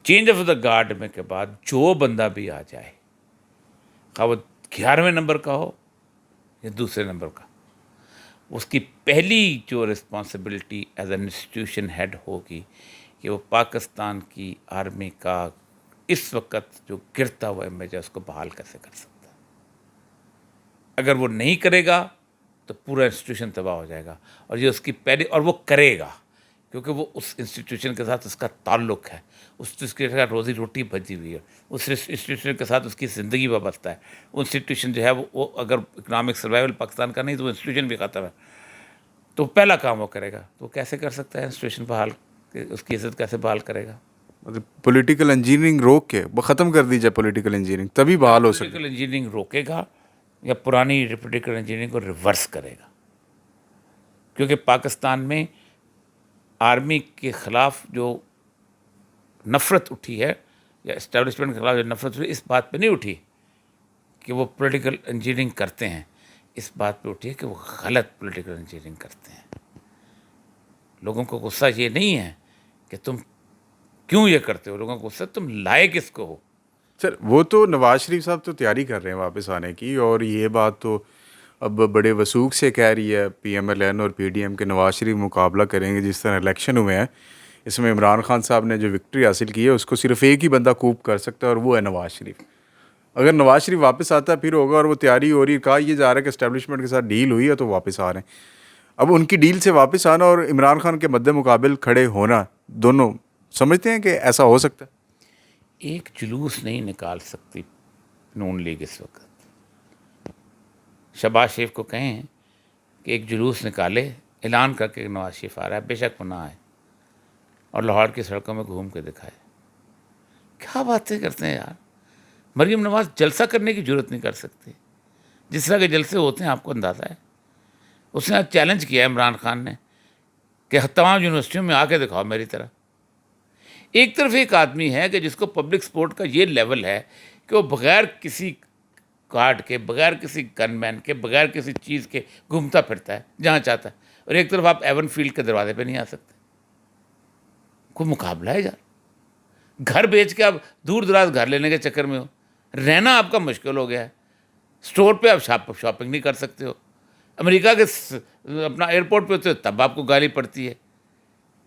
Change of the guard میں کے بعد جو بندہ بھی آ جائے، خواہ وہ 11ویں نمبر کا ہو یا دوسرے نمبر کا، اس کی پہلی جو responsibility as an institution head ہوگی کہ وہ پاکستان کی آرمی کا اس وقت جو گرتا ہوا امیج ہے اس کو بحال کیسے کر سکتا ہے۔ اگر وہ نہیں کرے گا تو پورا انسٹیٹیوشن تباہ ہو جائے گا، اور یہ اس کی پہلی، اور وہ کرے گا کیونکہ وہ اس انسٹیٹیوشن کے ساتھ اس کا تعلق ہے، اس کے ساتھ روزی روٹی بچی ہوئی ہے، اس انسٹیٹیوشن کے ساتھ اس کی زندگی وابستہ ہے۔ وہ انسٹیٹیوشن جو ہے وہ اگر اکنامک سروائیول پاکستان کا نہیں تو وہ انسٹیٹیوشن بھی ختم ہے، تو پہلا کام وہ کرے گا۔ تو وہ کیسے کر سکتا ہے انسٹیٹیوشن بحال، اس کی عزت کیسے بحال کرے گا؟ مطلب پولیٹیکل انجینئرنگ روک کے وہ ختم کر دی جائے، پولیٹیکل انجینئرنگ تبھی بحال ہو سکے۔ پولیٹیکل انجینئرنگ روکے گا یا پرانی پولیٹیکل انجینئرنگ کو ریورس کرے گا، کیونکہ پاکستان میں آرمی کے خلاف جو نفرت اٹھی ہے یا اسٹیبلشمنٹ کے خلاف جو نفرت اٹھی، اس بات پہ نہیں اٹھی کہ وہ پولیٹیکل انجینئرنگ کرتے ہیں، اس بات پہ اٹھی ہے کہ وہ غلط پولیٹیکل انجینئرنگ کرتے ہیں۔ لوگوں کو غصہ یہ نہیں ہے کہ تم کیوں یہ کرتے ہو، لوگوں کو غصہ تم لائے کس کو ہو۔ سر وہ تو نواز شریف صاحب تو تیاری کر رہے ہیں واپس آنے کی، اور یہ بات تو اب بڑے وثوق سے کہہ رہی ہے پی ایم ایل این اور پی ڈی ایم کے نواز شریف مقابلہ کریں گے جس طرح الیکشن ہوئے ہیں۔ اس میں عمران خان صاحب نے جو وکٹری حاصل کی ہے اس کو صرف ایک ہی بندہ کوپ کر سکتا ہے، اور وہ ہے نواز شریف۔ اگر نواز شریف واپس آتا ہے پھر ہوگا، اور وہ تیاری ہو رہی ہے، کہا یہ جا رہا ہے کہ اسٹیبلشمنٹ کے ساتھ ڈیل ہوئی ہے تو واپس آ رہے ہیں۔ اب ان کی ڈیل سے واپس آنا اور عمران خان کے مد مقابل کھڑے ہونا، دونوں سمجھتے ہیں کہ ایسا ہو سکتا ہے؟ ایک جلوس نہیں نکال سکتی نون لیگ اس وقت۔ شہباز شریف کو کہیں کہ ایک جلوس نکالے، اعلان کر کے نواز شریف آ رہا ہے، بے شک وہ نہ آئے اور لاہور کی سڑکوں میں گھوم کے دکھائے۔ کیا باتیں کرتے ہیں یار! مریم نواز جلسہ کرنے کی ضرورت نہیں کر سکتی، جس طرح کے جلسے ہوتے ہیں آپ کو اندازہ ہے۔ اس نے چیلنج کیا ہے عمران خان نے کہ تمام یونیورسٹیوں میں آ کے دکھاؤ میری طرح۔ ایک طرف ایک آدمی ہے کہ جس کو پبلک سپورٹ کا یہ لیول ہے کہ وہ بغیر کسی کارڈ کے، بغیر کسی گن مین کے، بغیر کسی چیز کے گھومتا پھرتا ہے جہاں چاہتا ہے، اور ایک طرف آپ ایون فیلڈ کے دروازے پہ نہیں آ سکتے۔ کوئی مقابلہ ہے یار! گھر بیچ کے آپ دور دراز گھر لینے کے چکر میں ہو، رہنا آپ کا مشکل ہو گیا ہے، اسٹور پہ آپ شاپنگ نہیں کر سکتے ہو، امریکہ کے اپنا ایئرپورٹ پہ ہوتے ہو تب آپ کو گالی پڑتی ہے،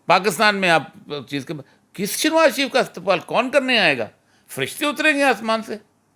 پاکستان میں آپ چیز کے کس نواز شریف کا استقبال کون کرنے آئے گا؟ فرشتے اتریں گے آسمان سے؟